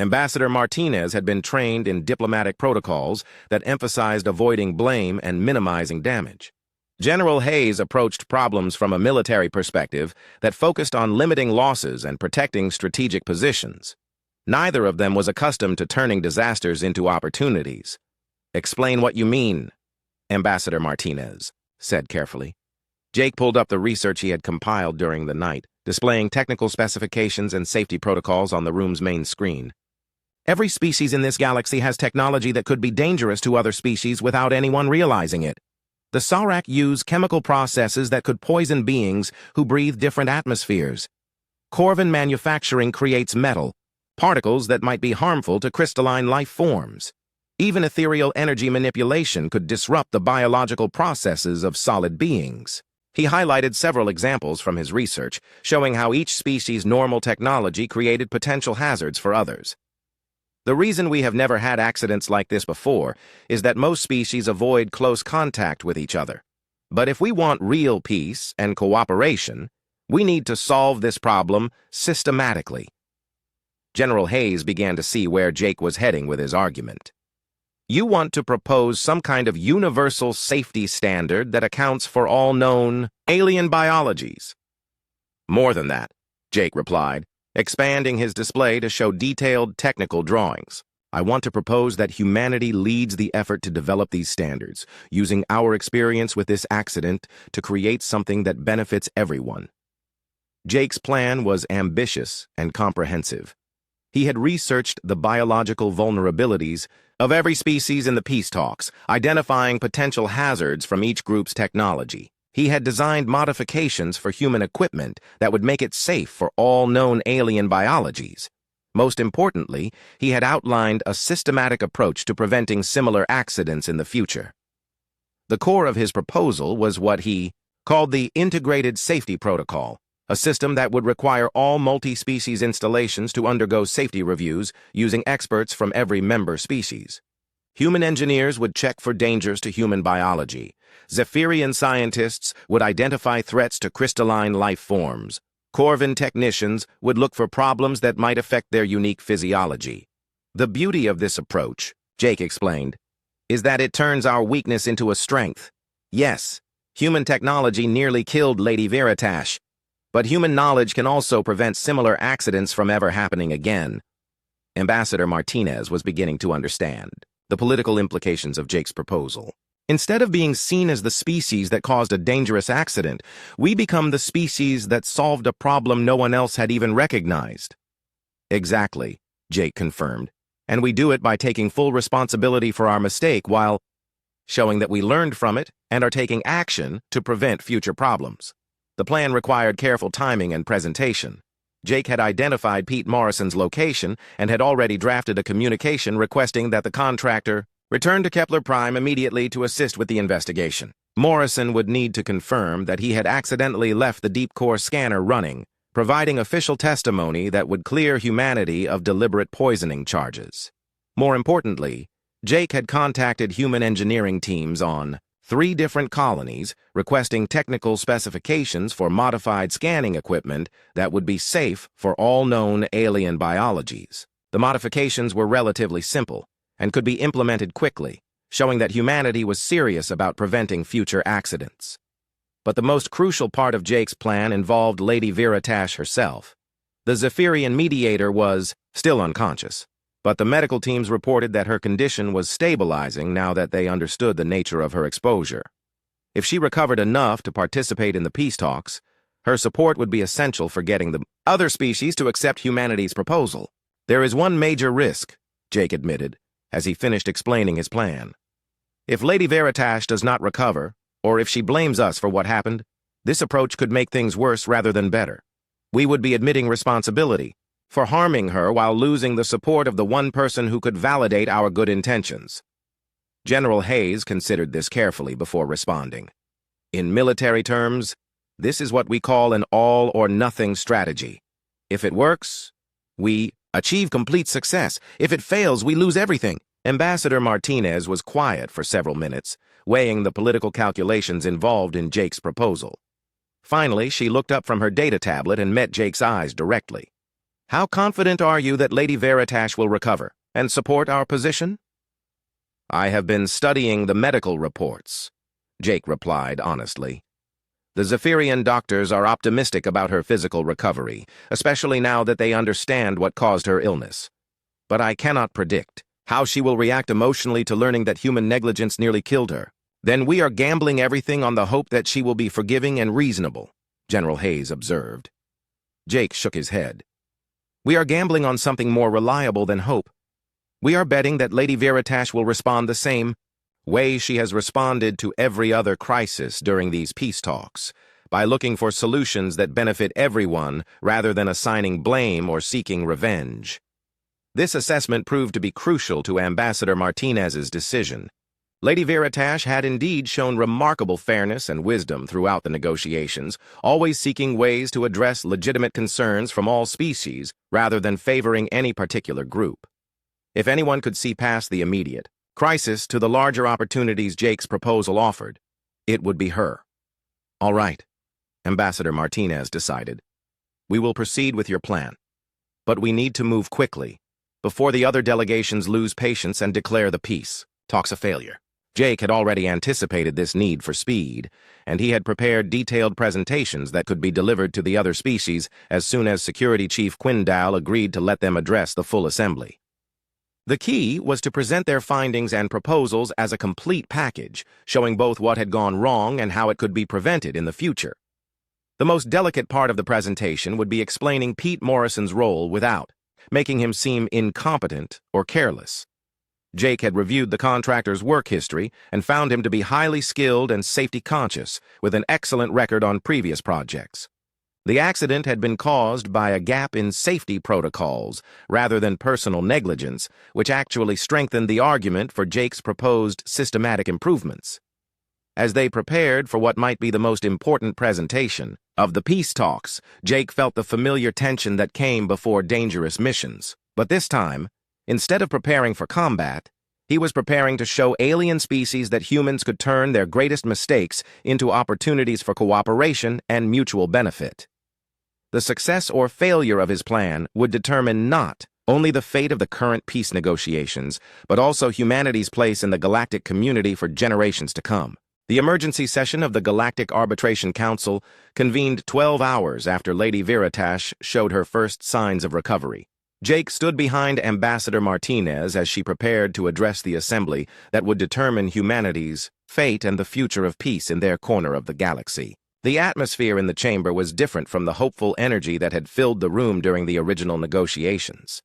Ambassador Martinez had been trained in diplomatic protocols that emphasized avoiding blame and minimizing damage. General Hayes approached problems from a military perspective that focused on limiting losses and protecting strategic positions. Neither of them was accustomed to turning disasters into opportunities. "Explain what you mean," Ambassador Martinez said carefully. Jake pulled up the research he had compiled during the night, displaying technical specifications and safety protocols on the room's main screen. "Every species in this galaxy has technology that could be dangerous to other species without anyone realizing it. The Saurak use chemical processes that could poison beings who breathe different atmospheres. Corvin manufacturing creates metal, particles that might be harmful to crystalline life forms. Even ethereal energy manipulation could disrupt the biological processes of solid beings." He highlighted several examples from his research, showing how each species' normal technology created potential hazards for others. "The reason we have never had accidents like this before is that most species avoid close contact with each other. But if we want real peace and cooperation, we need to solve this problem systematically." General Hayes began to see where Jake was heading with his argument. You want to propose some kind of universal safety standard that accounts for all known alien biologies. More than that, Jake replied, expanding his display to show detailed technical drawings. I want to propose that humanity leads the effort to develop these standards, using our experience with this accident to create something that benefits everyone. Jake's plan was ambitious and comprehensive. He had researched the biological vulnerabilities of every species in the peace talks, identifying potential hazards from each group's technology. He had designed modifications for human equipment that would make it safe for all known alien biologies. Most importantly, he had outlined a systematic approach to preventing similar accidents in the future. The core of his proposal was what he called the Integrated Safety Protocol, a system that would require all multi-species installations to undergo safety reviews using experts from every member species. Human engineers would check for dangers to human biology. Zephyrian scientists would identify threats to crystalline life forms. Corvin technicians would look for problems that might affect their unique physiology. The beauty of this approach, Jake explained, is that it turns our weakness into a strength. Yes, human technology nearly killed Lady Veritash, but human knowledge can also prevent similar accidents from ever happening again. Ambassador Martinez was beginning to understand the political implications of Jake's proposal. Instead of being seen as the species that caused a dangerous accident, we become the species that solved a problem no one else had even recognized. Exactly, Jake confirmed, and we do it by taking full responsibility for our mistake while showing that we learned from it and are taking action to prevent future problems. The plan required careful timing and presentation. Jake had identified Pete Morrison's location and had already drafted a communication requesting that the contractor return to Kepler Prime immediately to assist with the investigation. Morrison would need to confirm that he had accidentally left the deep core scanner running, providing official testimony that would clear humanity of deliberate poisoning charges. More importantly, Jake had contacted human engineering teams on 3 different colonies, requesting technical specifications for modified scanning equipment that would be safe for all known alien biologies. The modifications were relatively simple and could be implemented quickly, showing that humanity was serious about preventing future accidents. But the most crucial part of Jake's plan involved Lady Veritash herself. The Zephyrian mediator was still unconscious, but the medical teams reported that her condition was stabilizing now that they understood the nature of her exposure. If she recovered enough to participate in the peace talks, her support would be essential for getting the other species to accept humanity's proposal. There is one major risk, Jake admitted, as he finished explaining his plan. If Lady Veritash does not recover, or if she blames us for what happened, this approach could make things worse rather than better. We would be admitting responsibility for harming her while losing the support of the one person who could validate our good intentions. General Hayes considered this carefully before responding. In military terms, this is what we call an all-or-nothing strategy. If it works, we achieve complete success. If it fails, we lose everything. Ambassador Martinez was quiet for several minutes, weighing the political calculations involved in Jake's proposal. Finally, she looked up from her data tablet and met Jake's eyes directly. How confident are you that Lady Veritash will recover and support our position? I have been studying the medical reports, Jake replied honestly. The Zephyrian doctors are optimistic about her physical recovery, especially now that they understand what caused her illness. But I cannot predict how she will react emotionally to learning that human negligence nearly killed her. Then we are gambling everything on the hope that she will be forgiving and reasonable, General Hayes observed. Jake shook his head. We are gambling on something more reliable than hope. We are betting that Lady Veritash will respond the same way she has responded to every other crisis during these peace talks, by looking for solutions that benefit everyone rather than assigning blame or seeking revenge. This assessment proved to be crucial to Ambassador Martinez's decision. Lady Veritash had indeed shown remarkable fairness and wisdom throughout the negotiations, always seeking ways to address legitimate concerns from all species rather than favoring any particular group. If anyone could see past the immediate crisis to the larger opportunities Jake's proposal offered, it would be her. All right, Ambassador Martinez decided. We will proceed with your plan. But we need to move quickly, before the other delegations lose patience and declare the peace. talks a failure. Jake had already anticipated this need for speed, and he had prepared detailed presentations that could be delivered to the other species as soon as Security Chief Quindal agreed to let them address the full assembly. The key was to present their findings and proposals as a complete package, showing both what had gone wrong and how it could be prevented in the future. The most delicate part of the presentation would be explaining Pete Morrison's role without making him seem incompetent or careless. Jake had reviewed the contractor's work history and found him to be highly skilled and safety-conscious, with an excellent record on previous projects. The accident had been caused by a gap in safety protocols rather than personal negligence, which actually strengthened the argument for Jake's proposed systematic improvements. As they prepared for what might be the most important presentation of the peace talks, Jake felt the familiar tension that came before dangerous missions. But this time, instead of preparing for combat, he was preparing to show alien species that humans could turn their greatest mistakes into opportunities for cooperation and mutual benefit. The success or failure of his plan would determine not only the fate of the current peace negotiations, but also humanity's place in the galactic community for generations to come. The emergency session of the Galactic Arbitration Council convened 12 hours after Lady Viratash showed her first signs of recovery. Jake stood behind Ambassador Martinez as she prepared to address the assembly that would determine humanity's fate and the future of peace in their corner of the galaxy. The atmosphere in the chamber was different from the hopeful energy that had filled the room during the original negotiations.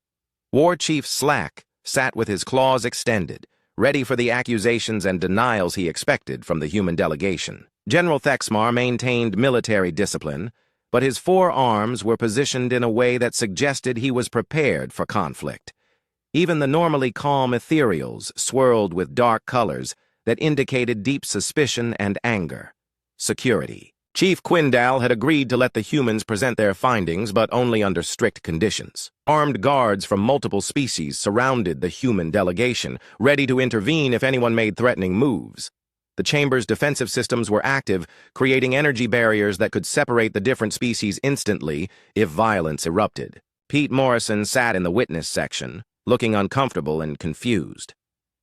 War Chief Slack sat with his claws extended, ready for the accusations and denials he expected from the human delegation. General Thexmar maintained military discipline, but his forearms were positioned in a way that suggested he was prepared for conflict. Even the normally calm ethereals swirled with dark colors that indicated deep suspicion and anger. Security. Chief Quindal had agreed to let the humans present their findings, but only under strict conditions. Armed guards from multiple species surrounded the human delegation, ready to intervene if anyone made threatening moves. The chamber's defensive systems were active, creating energy barriers that could separate the different species instantly if violence erupted. Pete Morrison sat in the witness section, looking uncomfortable and confused.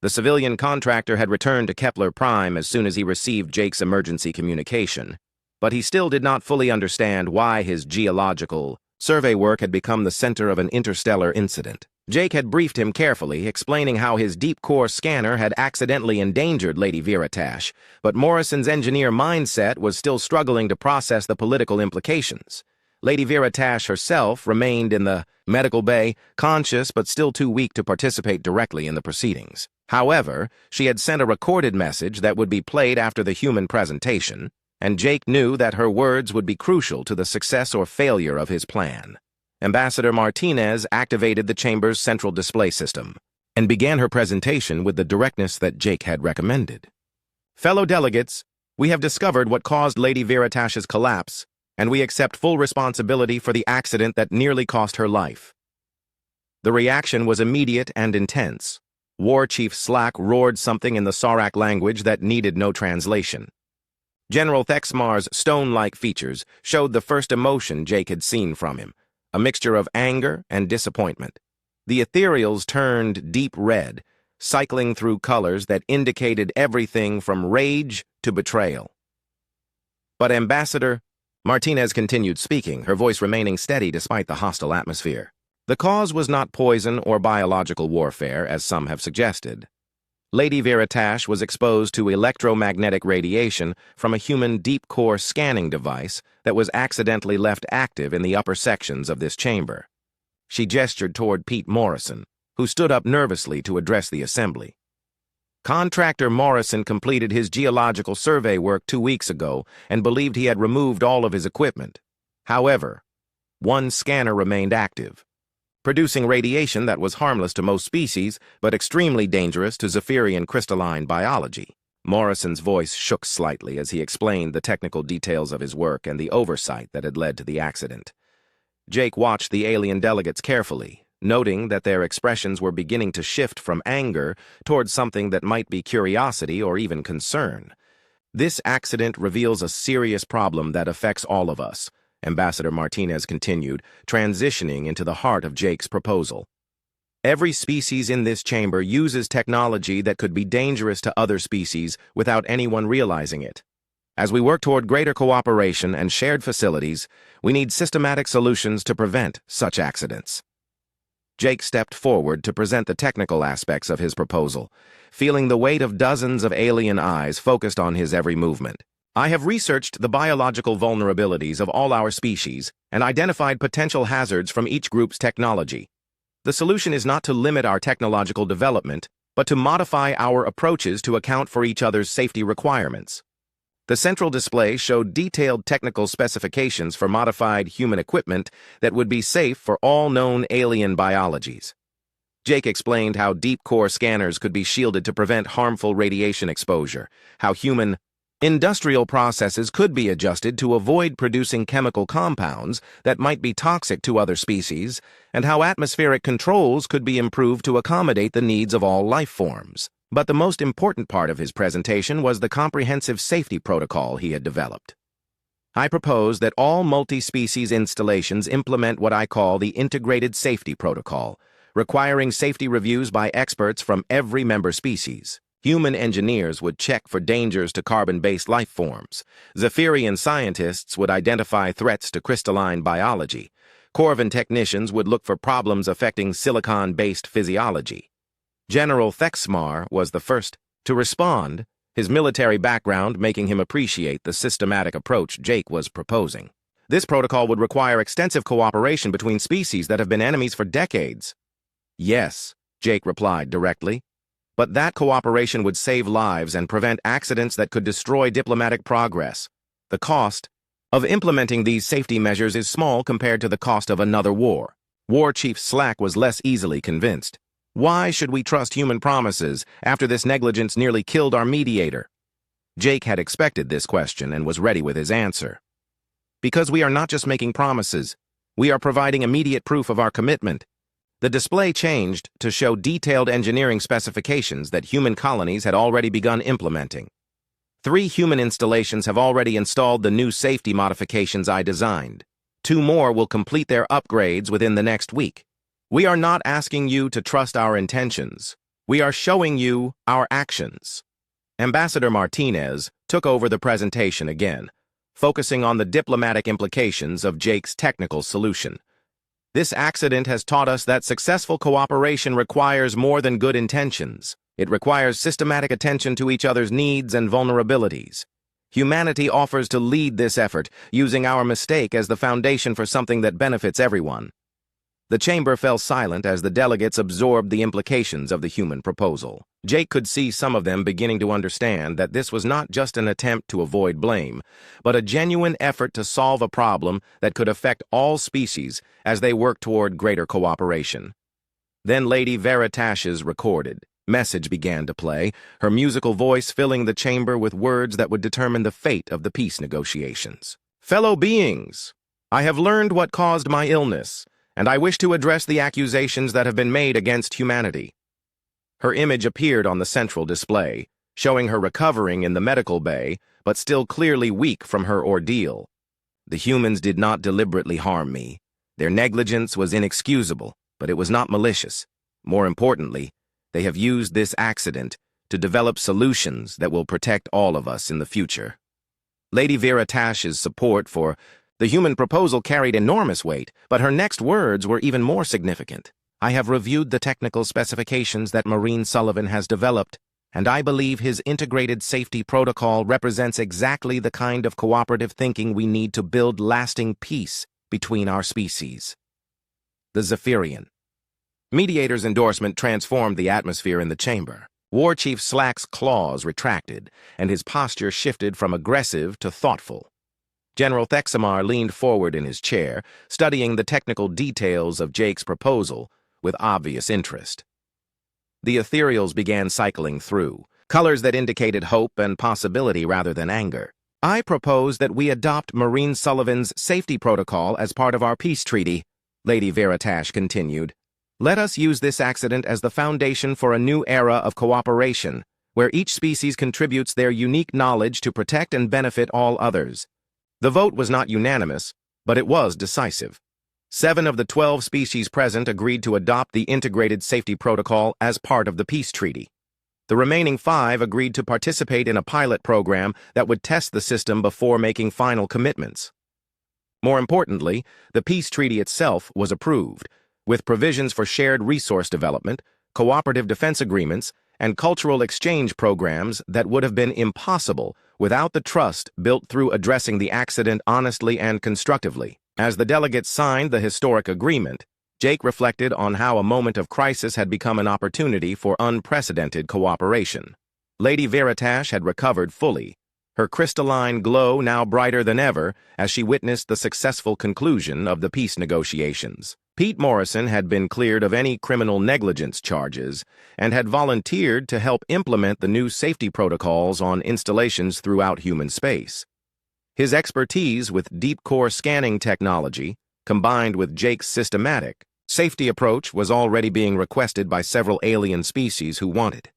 The civilian contractor had returned to Kepler Prime as soon as he received Jake's emergency communication, but he still did not fully understand why his geological survey work had become the center of an interstellar incident. Jake had briefed him carefully, explaining how his deep-core scanner had accidentally endangered Lady Viratash, but Morrison's engineer mindset was still struggling to process the political implications. Lady Viratash herself remained in the medical bay, conscious but still too weak to participate directly in the proceedings. However, she had sent a recorded message that would be played after the human presentation, and Jake knew that her words would be crucial to the success or failure of his plan. Ambassador Martinez activated the chamber's central display system and began her presentation with the directness that Jake had recommended. Fellow delegates, we have discovered what caused Lady Viratash's collapse, and we accept full responsibility for the accident that nearly cost her life. The reaction was immediate and intense. War Chief Slack roared something in the Saurak language that needed no translation. General Thexmar's stone-like features showed the first emotion Jake had seen from him, a mixture of anger and disappointment. The ethereals turned deep red, cycling through colors that indicated everything from rage to betrayal. But Ambassador Martinez continued speaking, her voice remaining steady despite the hostile atmosphere. The cause was not poison or biological warfare, as some have suggested. Lady Viratash was exposed to electromagnetic radiation from a human deep-core scanning device that was accidentally left active in the upper sections of this chamber. She gestured toward Pete Morrison, who stood up nervously to address the assembly. Contractor Morrison completed his geological survey work 2 weeks ago and believed he had removed all of his equipment. However, one scanner remained active, producing radiation that was harmless to most species, but extremely dangerous to Zephyrian crystalline biology. Morrison's voice shook slightly as he explained the technical details of his work and the oversight that had led to the accident. Jake watched the alien delegates carefully, noting that their expressions were beginning to shift from anger toward something that might be curiosity or even concern. This accident reveals a serious problem that affects all of us, Ambassador Martinez continued, transitioning into the heart of Jake's proposal. Every species in this chamber uses technology that could be dangerous to other species without anyone realizing it. As we work toward greater cooperation and shared facilities, we need systematic solutions to prevent such accidents. Jake stepped forward to present the technical aspects of his proposal, feeling the weight of dozens of alien eyes focused on his every movement. I have researched the biological vulnerabilities of all our species and identified potential hazards from each group's technology. The solution is not to limit our technological development, but to modify our approaches to account for each other's safety requirements. The central display showed detailed technical specifications for modified human equipment that would be safe for all known alien biologies. Jake explained how deep-core scanners could be shielded to prevent harmful radiation exposure, how human industrial processes could be adjusted to avoid producing chemical compounds that might be toxic to other species, and how atmospheric controls could be improved to accommodate the needs of all life forms. But the most important part of his presentation was the comprehensive safety protocol he had developed. I propose that all multi-species installations implement what I call the Integrated Safety Protocol, requiring safety reviews by experts from every member species. Human engineers would check for dangers to carbon-based life forms. Zephyrian scientists would identify threats to crystalline biology. Corvin technicians would look for problems affecting silicon-based physiology. General Thexmar was the first to respond, his military background making him appreciate the systematic approach Jake was proposing. This protocol would require extensive cooperation between species that have been enemies for decades. Yes, Jake replied directly, but that cooperation would save lives and prevent accidents that could destroy diplomatic progress. The cost of implementing these safety measures is small compared to the cost of another war. War Chief Slack was less easily convinced. Why should we trust human promises after this negligence nearly killed our mediator? Jake had expected this question and was ready with his answer. Because we are not just making promises, we are providing immediate proof of our commitment. The display changed to show detailed engineering specifications that human colonies had already begun implementing. 3 human installations have already installed the new safety modifications I designed. 2 more will complete their upgrades within the next week. We are not asking you to trust our intentions. We are showing you our actions. Ambassador Martinez took over the presentation again, focusing on the diplomatic implications of Jake's technical solution. This accident has taught us that successful cooperation requires more than good intentions. It requires systematic attention to each other's needs and vulnerabilities. Humanity offers to lead this effort, using our mistake as the foundation for something that benefits everyone. The chamber fell silent as the delegates absorbed the implications of the human proposal. Jake could see some of them beginning to understand that this was not just an attempt to avoid blame, but a genuine effort to solve a problem that could affect all species as they work toward greater cooperation. Then Lady Veritash's recorded message began to play, her musical voice filling the chamber with words that would determine the fate of the peace negotiations. Fellow beings, I have learned what caused my illness, and I wish to address the accusations that have been made against humanity. Her image appeared on the central display, showing her recovering in the medical bay, but still clearly weak from her ordeal. The humans did not deliberately harm me. Their negligence was inexcusable, but it was not malicious. More importantly, they have used this accident to develop solutions that will protect all of us in the future. Lady Veritash's support for the human proposal carried enormous weight, but her next words were even more significant. I have reviewed the technical specifications that Marine Sullivan has developed, and I believe his integrated safety protocol represents exactly the kind of cooperative thinking we need to build lasting peace between our species. The Zephyrian Mediator's endorsement transformed the atmosphere in the chamber. War Chief Slack's claws retracted, and his posture shifted from aggressive to thoughtful. General Thexamar leaned forward in his chair, studying the technical details of Jake's proposal with obvious interest. The ethereals began cycling through, colors that indicated hope and possibility rather than anger. I propose that we adopt Marine Sullivan's safety protocol as part of our peace treaty, Lady Veritash continued. Let us use this accident as the foundation for a new era of cooperation, where each species contributes their unique knowledge to protect and benefit all others. The vote was not unanimous, but it was decisive. 7 of the 12 species present agreed to adopt the Integrated Safety Protocol as part of the peace treaty. The remaining 5 agreed to participate in a pilot program that would test the system before making final commitments. More importantly, the peace treaty itself was approved, with provisions for shared resource development, cooperative defense agreements, and cultural exchange programs that would have been impossible without the trust built through addressing the accident honestly and constructively. As the delegates signed the historic agreement, Jake reflected on how a moment of crisis had become an opportunity for unprecedented cooperation. Lady Veritash had recovered fully, her crystalline glow now brighter than ever as she witnessed the successful conclusion of the peace negotiations. Pete Morrison had been cleared of any criminal negligence charges and had volunteered to help implement the new safety protocols on installations throughout human space. His expertise with deep core scanning technology, combined with Jake's systematic safety approach, was already being requested by several alien species who wanted